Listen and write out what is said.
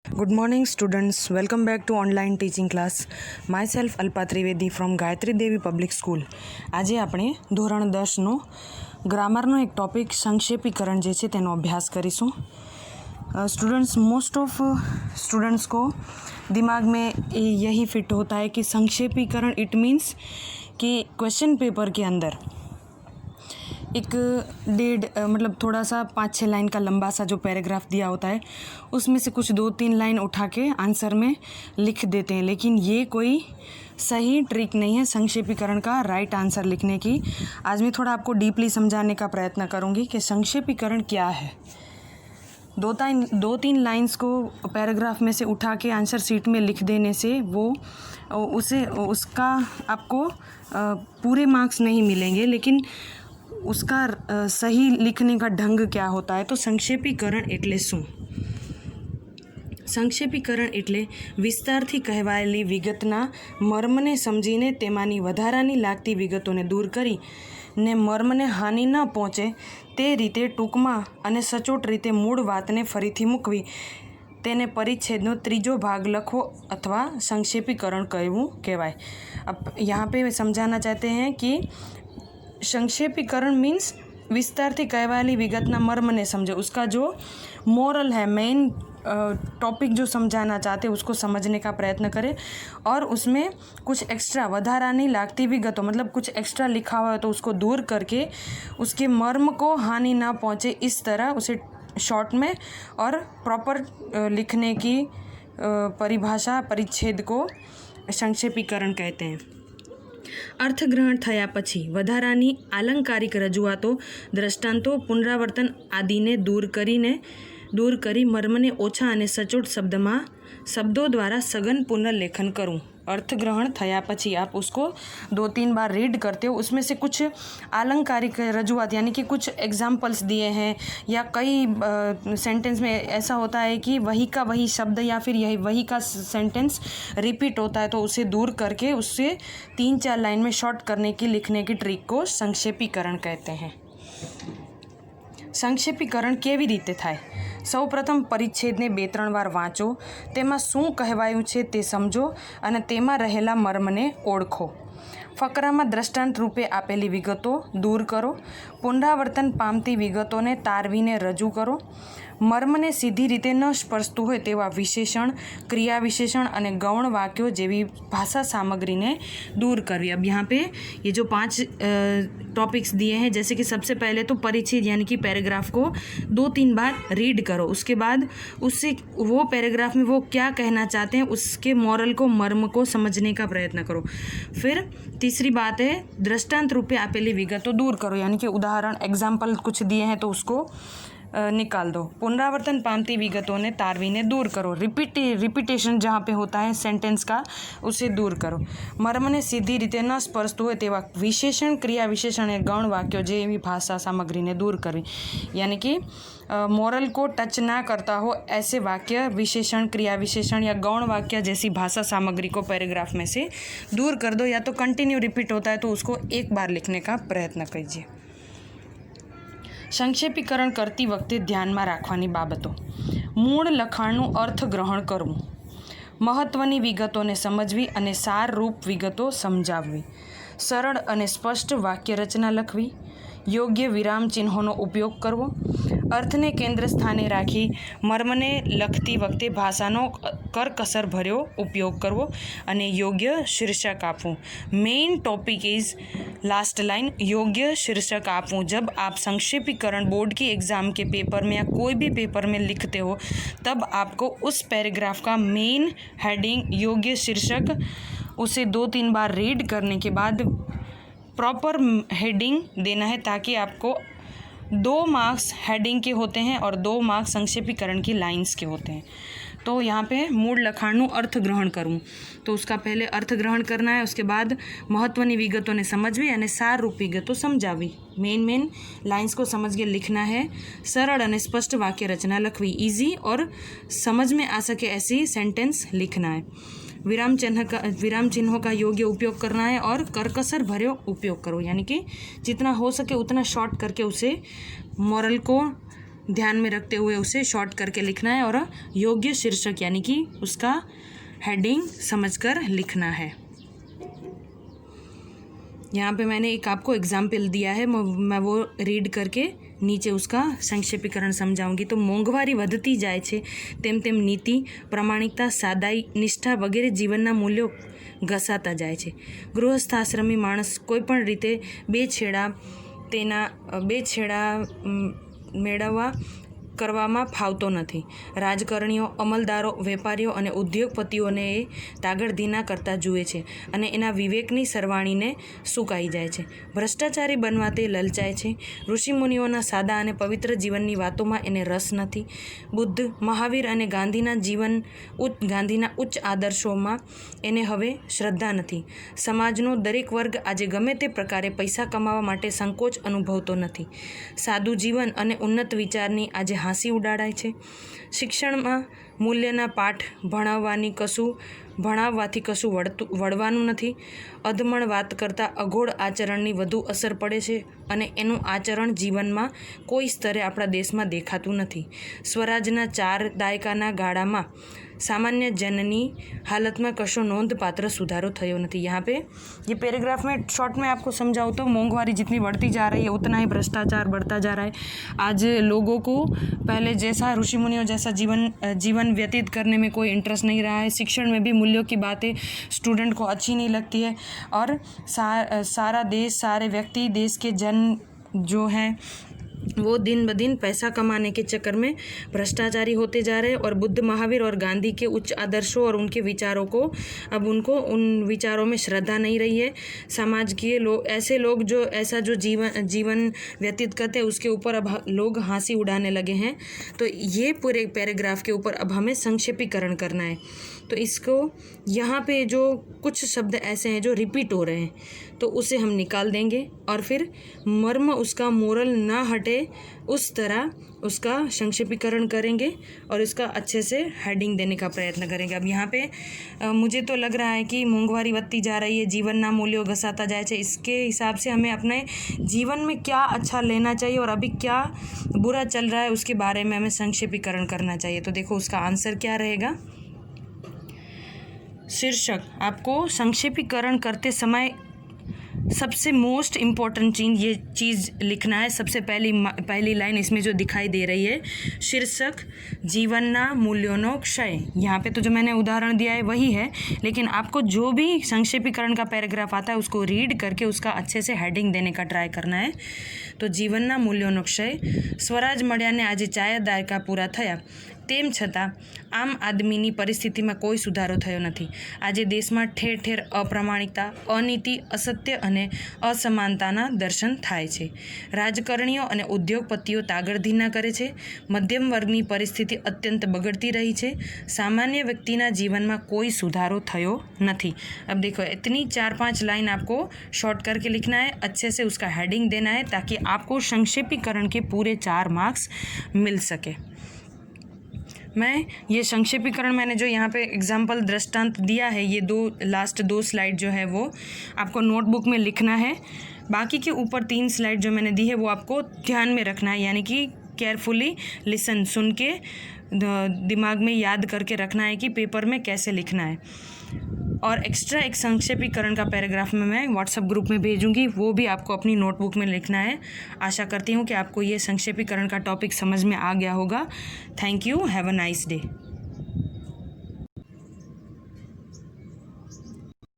Good morning, students. Welcome back to online teaching class. Myself Alpa Trivedi from Gayatri Devi Public School. આજે આપણે ધોરણ 10નો ગ્રામરનો એક topic સંક્ષેપીકરણ જે છે તેનો અભ્યાસ કરીશું. स्टूडेंट्स मोस्ट ऑफ स्टूडेंट्स को दिमाग में यही फिट होता है कि संक्षेपीकरण इट मीन्स कि क्वेश्चन पेपर के अंदर एक मतलब थोड़ा सा 5-6 लाइन का लंबा सा जो पैराग्राफ दिया होता है उसमें से कुछ 2-3 लाइन उठा के आंसर में लिख देते हैं, लेकिन ये कोई सही ट्रिक नहीं है संक्षेपीकरण का राइट आंसर लिखने की. आज मैं थोड़ा आपको डीपली समझाने का प्रयत्न करूँगी कि संक्षेपीकरण क्या है. 2-3 लाइंस को पैराग्राफ में से उठा के आंसर शीट में लिख देने से उसका आपको पूरे मार्क्स नहीं मिलेंगे, लेकिन उसका सही लिखने का ढंग क्या होता है. तो संक्षेपीकरण एटले શું? સંક્ષેપીકરણ એટલે વિસ્તારથી કહેવાયેલી વિગતના મર્મને સમજીને તેમાંની વધારાની લાગતી વિગતોને દૂર કરી ને મર્મને હાનિ ન પહોંચે તે રીતે ટૂંકમાં અને સચોટ રીતે મૂળ વાતને ફરીથી મૂકવી તેને પરિચ્છેદનો ત્રીજો ભાગ લખવો અથવા સંક્ષેપીકરણ કહેવાય. अब यहाँ पे समझाना चाहते हैं कि संक्षेपीकरण मीन्स विस्तार थी कहवाली विगतना मर्म ने समझे, उसका जो मोरल है, मेन टॉपिक जो समझाना चाहते हैं उसको समझने का प्रयत्न करें और उसमें कुछ एक्स्ट्रा वधारा नहीं लागती विगतों मतलब कुछ एक्स्ट्रा लिखा हुआ है तो उसको दूर करके उसके मर्म को हानि ना पहुँचे इस तरह उसे शॉर्ट में और प्रॉपर लिखने की परिभाषा परिच्छेद को संक्षेपीकरण कहते हैं. અર્થગ્રહણ થયા પછી વધારાની આલંકારિક રજૂઆતો, દ્રષ્ટાંતો, પુનરાવર્તન આદિને દૂર કરી મર્મને ઓછા અને સચોટ શબ્દો द्वारा सघन पुनर्लेखन करूँ. अर्थग्रहण थया पछी आप उसको 2-3 बार रीड करते हो, उसमें से कुछ आलंकारिक रजूआत यानी कि कुछ एग्जाम्पल्स दिए हैं या कई सेंटेंस में ऐसा होता है कि वही का वही शब्द या फिर यही वही का सेंटेंस रिपीट होता है, तो उसे दूर करके उससे 3-4 लाइन में शॉर्ट करने की लिखने की ट्रिक को संक्षेपीकरण कहते हैं. संक्षेपीकरण केवी रीते थाय? સૌ પ્રથમ પરિચ્છેદને 2-3 વાર વાંચો, તેમાં શું કહેવાયું છે તે સમજો અને તેમાં રહેલા મર્મને ઓળખો. ફકરામાં દ્રષ્ટાંત રૂપે આપેલી વિગતો દૂર કરો. પુનરાવર્તન પામતી વિગતોને તારવીને રજૂ કરો. મર્મને સીધી રીતે ન સ્પર્શતું હોય તેવા વિશેષણ, ક્રિયા વિશેષણ અને ગૌણ વાક્યો જેવી भाषा सामग्री ने दूर करवी. अब यहाँ पे ये जो 5 टॉपिक्स दिए हैं, जैसे कि सबसे पहले तो परिच्छेद यानी कि पैराग्राफ को 2-3 बार रीड करो. उसके बाद उससे वो पैराग्राफ में वो क्या कहना चाहते हैं उसके मॉरल को, मर्म को समझने का प्रयत्न करो. फिर तीसरी बात है दृष्टांत रूपे आपेली विगतो दूर करो, यानी कि उदाहरण एग्जाम्पल कुछ दिए हैं तो उसको निकाल दो. पुनरावर्तन पामती विगतों ने तारवीने दूर करो. रिपीटेशन जहाँ पे होता है सेंटेंस का उसे दूर करो. मर्म ने सीधी रीते न स्पर्शતું હોય તેવા विशेषण, क्रिया विशेषण या गौण वाक्यों જેવી भाषा सामग्री ने दूर करवी, यानी कि मॉरल को टच ना करता हो ऐसे वाक्य, विशेषण, क्रिया विशेषण या गौण वाक्य जैसी भाषा सामग्री को पैराग्राफ में से दूर कर दो, या तो कंटिन्यू रिपीट होता है तो उसको एक बार लिखने का प्रयत्न कीजिए. संक्षेपीकरण करती वखते ध्याનમાં રાખવાની બાબતો: મૂળ લખાણનું અર્થગ્રહણ કરવું, મહત્ત્વની વિગતોને સમજવી અને સારરૂપ વિગતો સમજાવવી, સરળ અને સ્પષ્ટ વાક્યરચના લખવી, યોગ્ય વિરામ ચિહ્નોનો ઉપયોગ કરવો, અર્થને કેન્દ્ર સ્થાને રાખી મર્મને લખતી વખતે ભાષાનો કરકસરભર્યો ઉપયોગ કરવો અને યોગ્ય શીર્ષક આપવું. Main topic is last line, योग्य शीर्षक आपको. जब आप संक्षेपीकरण बोर्ड की एग्ज़ाम के पेपर में या कोई भी पेपर में लिखते हो तब आपको उस पैराग्राफ का मेन हेडिंग, योग्य शीर्षक, उसे 2-3 बार रीड करने के बाद प्रॉपर हेडिंग देना है, ताकि आपको 2 मार्क्स हेडिंग के होते हैं और 2 मार्क्स संक्षेपीकरण की लाइंस के होते हैं. तो यहाँ पे मूળ લખાણનું અર્થગ્રહણ કરવું, તો उसका पहले અર્થગ્રહણ करना है, उसके बाद महत्वની વિગતોને સમજવી અને સારરૂપ વિગતો સમજાવવી. मेन लाइंस को समझ के लिखना है. सरल और स्पष्ट वाक्य रचना लखवी, ईजी और समझ में आ सके ऐसी सेंटेंस लिखना है. विराम चिन्हों का योग्य उपयोग करना है और करकसर भरे उपयोग करो, यानी कि जितना हो सके उतना शॉर्ट करके उसे मॉरल को ध्यान में रखते हुए उसे शॉर्ट करके लिखना है और योग्य शीर्षक यानी कि उसका हेडिंग समझकर लिखना है। यहाँ पे मैंने एक आपको एग्जाम्पल दिया है, मैं वो रीड करके नीचे उसका संक्षेपीकरण समझाऊंगी। तो મોંઘવારી વધતી જાય છે તેમ તેમ નીતિ, પ્રામાણિકતા, સાદાઈ, નિષ્ઠા વગેરે જીવનના મૂલ્યો ઘસાતા જાય છે. ગૃહસ્થાશ્રમી માણસ કોઈપણ રીતે બે છેડા મેળવવા કરવામાં ફાવતો નથી. રાજકારણીઓ, અમલદારો, વેપારીઓ અને ઉદ્યોગપતિઓને એ તાગડધીના કરતા જુએ છે અને એના વિવેકની સરવાણીને સુકાઈ જાય છે. ભ્રષ્ટાચારી બનવા તે લલચાય છે. ઋષિમુનિઓના સાદા અને પવિત્ર જીવનની વાતોમાં એને રસ નથી. બુદ્ધ, મહાવીર અને ગાંધીના ઉચ્ચ આદર્શોમાં એને હવે શ્રદ્ધા નથી. સમાજનો દરેક વર્ગ આજે ગમે તે પ્રકારે પૈસા કમાવા માટે સંકોચ અનુભવતો નથી. સાદું જીવન અને ઉન્નત વિચારની આજે હાંસી ઉડાડાય છે. શિક્ષણમાં મૂલ્યના પાઠ ભણાવવાથી કશું વળવાનું નથી. અધમણ વાત કરતાં અઘોડ આચરણની વધુ અસર પડે છે અને એનું આચરણ જીવનમાં કોઈ સ્તરે આપણા દેશમાં દેખાતું નથી. સ્વરાજના 4 દાયકાના ગાળામાં सामान्य जननी हालत में कशो नोंधपात्र सुधारो थयो नहीं. यहाँ पे ये पैराग्राफ में शॉर्ट में आपको समझाऊँ तो मोंघवारी जितनी बढ़ती जा रही है उतना ही भ्रष्टाचार बढ़ता जा रहा है. आज लोगों को पहले जैसा ऋषि मुनियों जैसा जीवन व्यतीत करने में कोई इंटरेस्ट नहीं रहा है. शिक्षण में भी मूल्यों की बातें स्टूडेंट को अच्छी नहीं लगती है और सारा देश, सारे व्यक्ति, देश के जन जो हैं वो दिन ब दिन पैसा कमाने के चक्कर में भ्रष्टाचारी होते जा रहे हैं. और बुद्ध, महावीर और गांधी के उच्च आदर्शों और उनके विचारों को अब उनको उन विचारों में श्रद्धा नहीं रही है. समाज के ऐसे लोग जो ऐसा जो जीवन व्यतीत करते हैं उसके ऊपर अब लोग हंसी उड़ाने लगे हैं. तो ये पूरे पैराग्राफ के ऊपर अब हमें संक्षेपीकरण करना है. तो इसको यहाँ पे जो कुछ शब्द ऐसे हैं जो रिपीट हो रहे हैं तो उसे हम निकाल देंगे और फिर मर्म उसका मोरल ना हटे उस तरह उसका संक्षेपीकरण करेंगे और इसका अच्छे से हेडिंग देने का प्रयत्न करेंगे. अब यहाँ पे मुझे तो लग रहा है कि मोंघवारी बढ़ती जा रही है, जीवनना मूल्यों घसाता जाए છે. इसके हिसाब से हमें अपने जीवन में क्या अच्छा लेना चाहिए और अभी क्या बुरा चल रहा है उसके बारे में हमें संक्षेपीकरण करना चाहिए. तो देखो उसका आंसर क्या रहेगा. शीर्षक आपको संक्षेपीकरण करते समय सबसे मोस्ट इम्पॉर्टेंट चीज़ लिखना है. सबसे पहली लाइन इसमें जो दिखाई दे रही है, शीर्षक जीवनना मूल्योनो क्षय. यहाँ पे तो जो मैंने उदाहरण दिया है वही है, लेकिन आपको जो भी संक्षेपीकरण का पैराग्राफ आता है उसको रीड करके उसका अच्छे से हेडिंग देने का ट्राई करना है. तो जीवनना मूल्योनो क्षय. स्वराज મળ્યાને આજે 4 દાયકા પૂરા થયા તેમ છતાં આમ આદમીની પરિસ્થિતિમાં કોઈ સુધારો થયો નથી. આજે દેશમાં ઠેર ઠેર અપ્રામાણિકતા, અનીતિ, અસત્ય અને અસમાનતાના દર્શન થાય છે. રાજકારણીઓ અને ઉદ્યોગપતિઓ તાગડધીના કરે છે. મધ્યમ વર્ગની પરિસ્થિતિ અત્યંત બગડતી રહી છે. સામાન્ય વ્યક્તિના जीवનમાં कोई सुधारो थयो नहीं. अब देखो इतनी 4-5 लाइन आपको शॉर्ट करके लिखना है, अच्छे से उसका हेडिंग देना है ताकि आपको संक्षेपीकरण के पूरे 4 मार्क्स मिल सके. मैं ये संक्षेपीकरण मैंने जो यहाँ पे एग्जाम्पल दृष्टांत दिया है, ये लास्ट 2 स्लाइड जो है वो आपको नोटबुक में लिखना है. बाकी के ऊपर 3 स्लाइड जो मैंने दी है वो आपको ध्यान में रखना है, यानी कि केयरफुली लिसन, सुन के दिमाग में याद करके रखना है कि पेपर में कैसे लिखना है. और एक्स्ट्रा एक संक्षेपीकरण का पैराग्राफ में मैं व्हाट्सएप ग्रुप में भेजूंगी, वो भी आपको अपनी नोटबुक में लिखना है. आशा करती हूँ कि आपको ये संक्षेपीकरण का टॉपिक समझ में आ गया होगा. Thank you. Have a nice day.